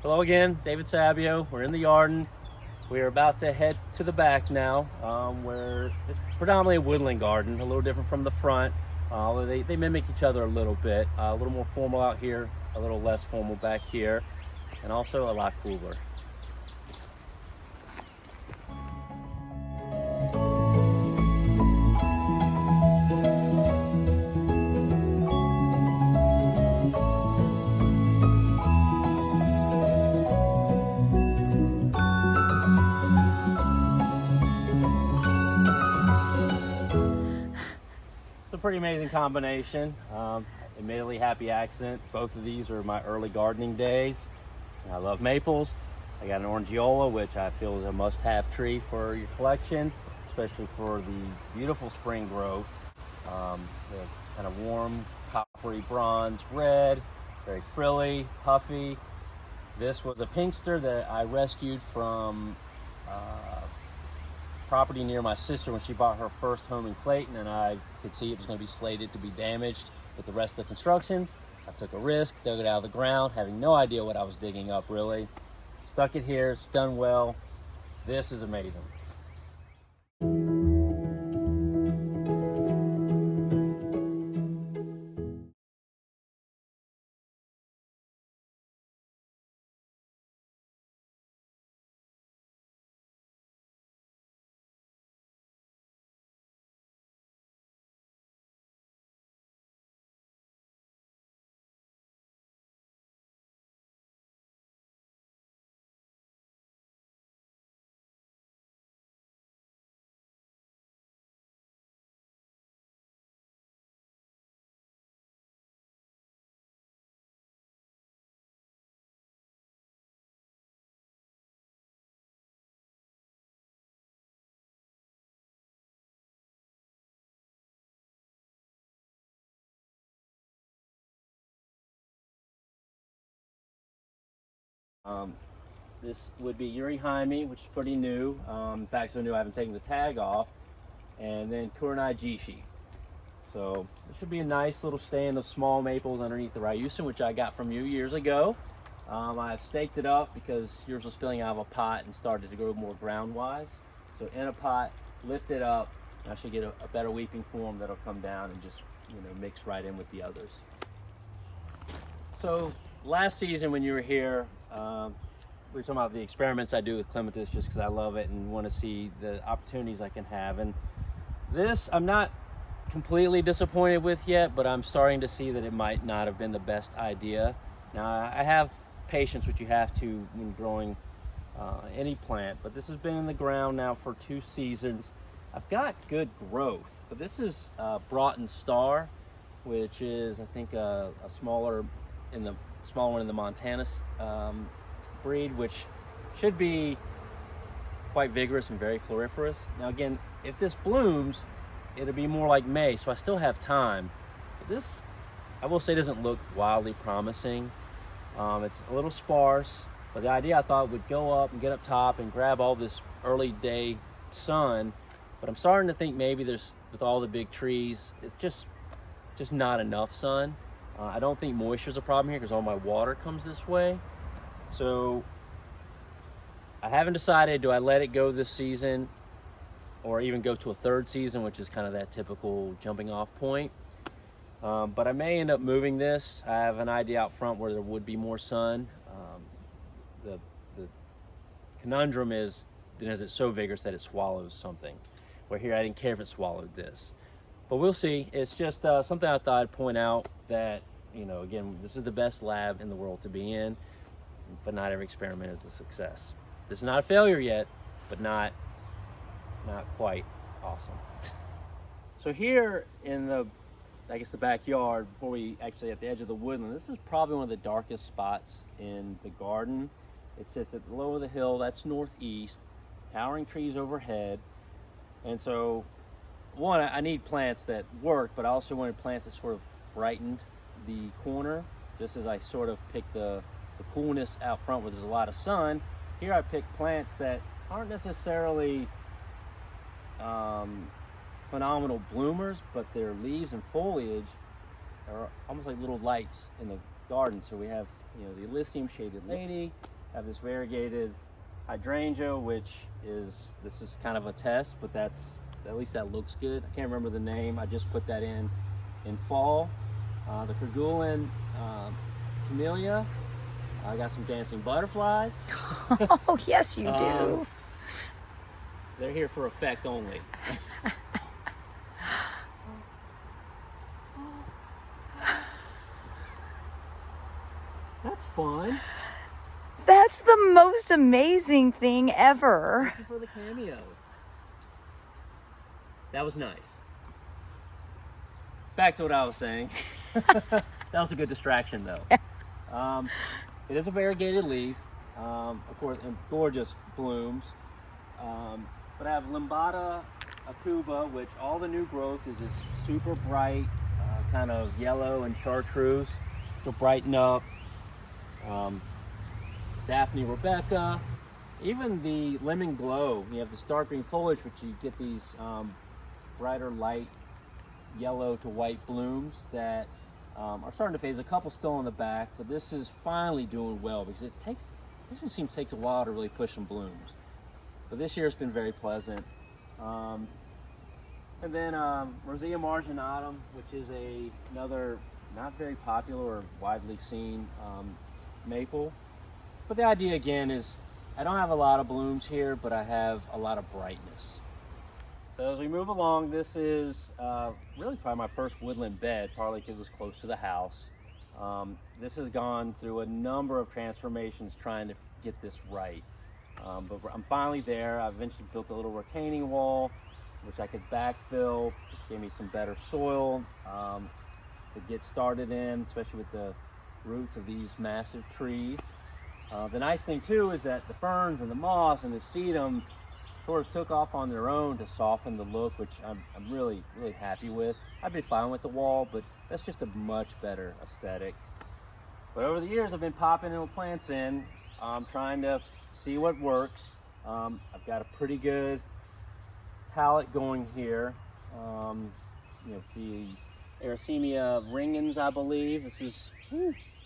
Hello again, David Sabio. We're in the garden. We are about to head to the back now, where it's predominantly a woodland garden, a little different from the front, although they mimic each other a little bit. A little more formal out here, a little less formal back here, and also a lot cooler. It's a pretty amazing combination. Admittedly, happy accident. Both of these are my early gardening days. I love maples. I got an orangeola, which I feel is a must-have tree for your collection, especially for the beautiful spring growth. The kind of warm, coppery bronze red, very frilly, puffy. This was a pinkster that I rescued from property near my sister when she bought her first home in Clayton, and I could see it was going to be slated to be damaged with the rest of the construction. I took a risk, dug it out of the ground, having no idea what I was digging up really. Stuck it here, it's done well. This is amazing. This would be Urihime, which is pretty new. In fact, so new I haven't taken the tag off. And then Kurenai Jishi. So this should be a nice little stand of small maples underneath the Ryusin, which I got from you years ago. I've staked it up because yours was spilling out of a pot and started to grow more ground-wise. So in a pot, lift it up, and I should get a better weeping form that'll come down and just mix right in with the others. So last season when you were here, we were talking about the experiments I do with Clematis just because I love it and want to see the opportunities I can have. And this I'm not completely disappointed with yet, but I'm starting to see that it might not have been the best idea. Now I have patience, which you have to when growing any plant, but this has been in the ground now for 2 seasons. I've got good growth, but this is Broughton Star, which is I think a smaller one in the Montana breed, which should be quite vigorous and very floriferous. Now again, if this blooms, it'll be more like May, so I still have time. But this, I will say, doesn't look wildly promising. It's a little sparse, but the idea I thought would go up and get up top and grab all this early day sun, but I'm starting to think maybe there's, with all the big trees, it's just not enough sun. I don't think moisture is a problem here because all my water comes this way. So I haven't decided, do I let it go this season or even go to a 3rd season, which is kind of that typical jumping off point. But I may end up moving this. I have an idea out front where there would be more sun. The conundrum is it's so vigorous that it swallows something. Where here I didn't care if it swallowed this. But we'll see. It's just something I thought I'd point out that, again, this is the best lab in the world to be in, but not every experiment is a success. This is not a failure yet, but not quite awesome. So here in the backyard, before we actually at the edge of the woodland, this is probably one of the darkest spots in the garden. It sits at the low of the hill, that's northeast, towering trees overhead. And so, one, I need plants that work, but I also wanted plants that sort of brightened the corner, just as I sort of picked the coolness out front where there's a lot of sun. Here I picked plants that aren't necessarily phenomenal bloomers, but their leaves and foliage are almost like little lights in the garden. So we have, the Elysium shaded lady, have this variegated hydrangea, which this is kind of a test, but at least that looks good. I can't remember the name. I just put that in fall. The Kerguelen camellia. I got some dancing butterflies. Oh, yes, you do. They're here for effect only. That's fun. That's the most amazing thing ever. Thank you for the cameo. That was nice. Back to what I was saying. That was a good distraction, though. It is a variegated leaf, of course, and gorgeous blooms. But I have Limbata acuba, which all the new growth is this super bright, kind of yellow and chartreuse to brighten up. Daphne Rebecca, even the lemon glow. You have this dark green foliage, which you get these brighter light yellow to white blooms that are starting to phase. A couple still in the back, but this is finally doing well because this one seems takes a while to really push some blooms. But this year it's been very pleasant. And then Rosea marginatum, which is another not very popular or widely seen maple. But the idea again is I don't have a lot of blooms here, but I have a lot of brightness. So as we move along, this is really probably my first woodland bed, partly because it was close to the house. This has gone through a number of transformations trying to get this right. But I'm finally there. I eventually built a little retaining wall, which I could backfill, which gave me some better soil to get started in, especially with the roots of these massive trees. The nice thing too is that the ferns and the moss and the sedum sort of took off on their own to soften the look, which I'm really, really happy with. I'd be fine with the wall, but that's just a much better aesthetic. But over the years, I've been popping little plants in, trying to see what works. I've got a pretty good palette going here. You know, the Ericemia ringens, I believe. This is,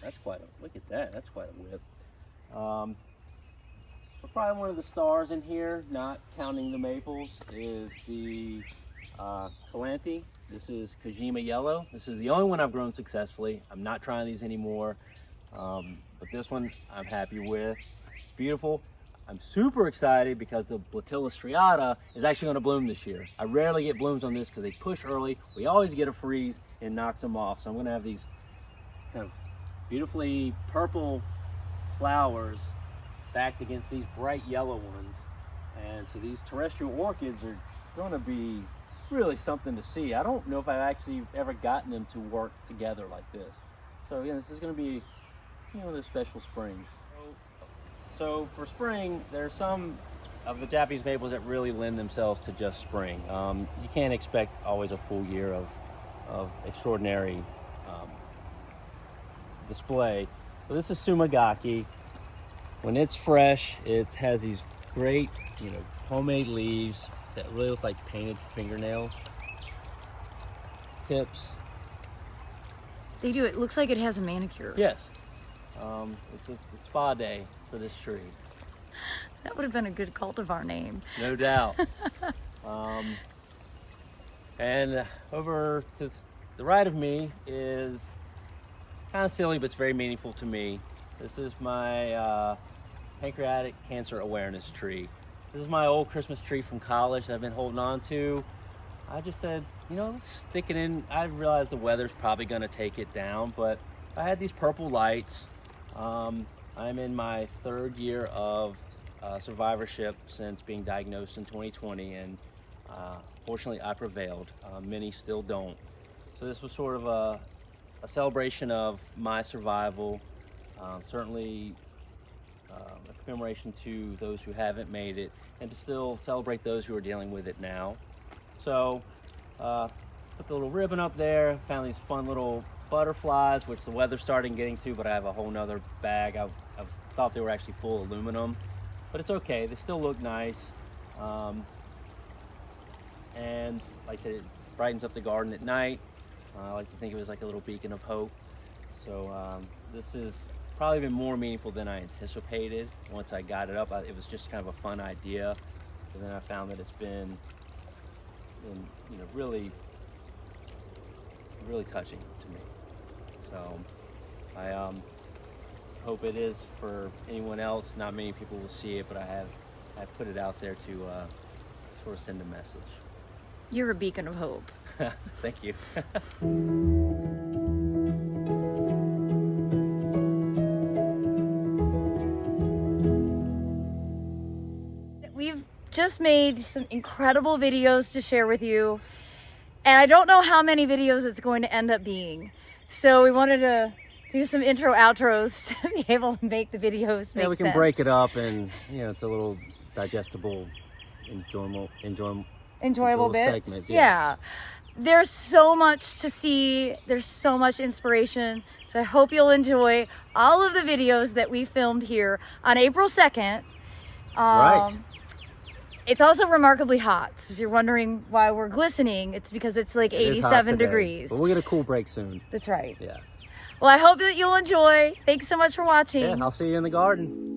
that's quite a, look at that, that's quite a whip. But probably one of the stars in here, not counting the maples, is the Calanthe. This is Kojima Yellow. This is the only one I've grown successfully. I'm not trying these anymore, but this one I'm happy with. It's beautiful. I'm super excited because the Blatilla striata is actually going to bloom this year. I rarely get blooms on this because they push early. We always get a freeze and knocks them off. So I'm going to have these kind of beautifully purple flowers backed against these bright yellow ones. And so these terrestrial orchids are going to be really something to see. I don't know if I've actually ever gotten them to work together like this. So again, this is going to be, you know, the special springs. So for spring, there's some of the Japanese maples that really lend themselves to just spring. You can't expect always a full year of extraordinary display. So this is Sumagaki. When it's fresh, it has these great, you know, homemade leaves that really look like painted fingernail tips. They do. It looks like it has a manicure. Yes. It's a spa day for this tree. That would have been a good cultivar name. No doubt. And over to the right of me is kind of silly, but it's very meaningful to me. This is my pancreatic cancer awareness tree. This is my old Christmas tree from college that I've been holding on to. I just said, you know, let's stick it in. I realized the weather's probably gonna take it down, but I had these purple lights. I'm in my third year of survivorship since being diagnosed in 2020, and fortunately I prevailed. Many still don't. So this was sort of a celebration of my survival, certainly a commemoration to those who haven't made it, and to still celebrate those who are dealing with it now. So put the little ribbon up there, found these fun little butterflies, which the weather's starting getting to, but I have a whole nother bag. I thought they were actually full aluminum, but it's okay, they still look nice. And like I said, it brightens up the garden at night. I like to think it was like a little beacon of hope. So this is probably been more meaningful than I anticipated. Once I got it up, it was just kind of a fun idea, and then I found that it's been you know, really touching to me. So I hope it is for anyone else. Not many people will see it, but I put it out there to sort of send a message. You're a beacon of hope. Thank you. We've just made some incredible videos to share with you, and I don't know how many videos it's going to end up being. So we wanted to do some intro outros to be able to make the videos make Yeah, we can sense. break it up, and you know, it's a little digestible, enjoyable Enjoyable bits. segment, Yeah. There's so much to see. There's so much inspiration. So I hope you'll enjoy all of the videos that we filmed here on April 2nd. Right. It's also remarkably hot. So if you're wondering why we're glistening, it's because it's like It is hot 87 today, degrees. but we'll get a cool break soon. That's right. Yeah. Well, I hope that you'll enjoy. Thanks so much for watching. Yeah, I'll see you in the garden.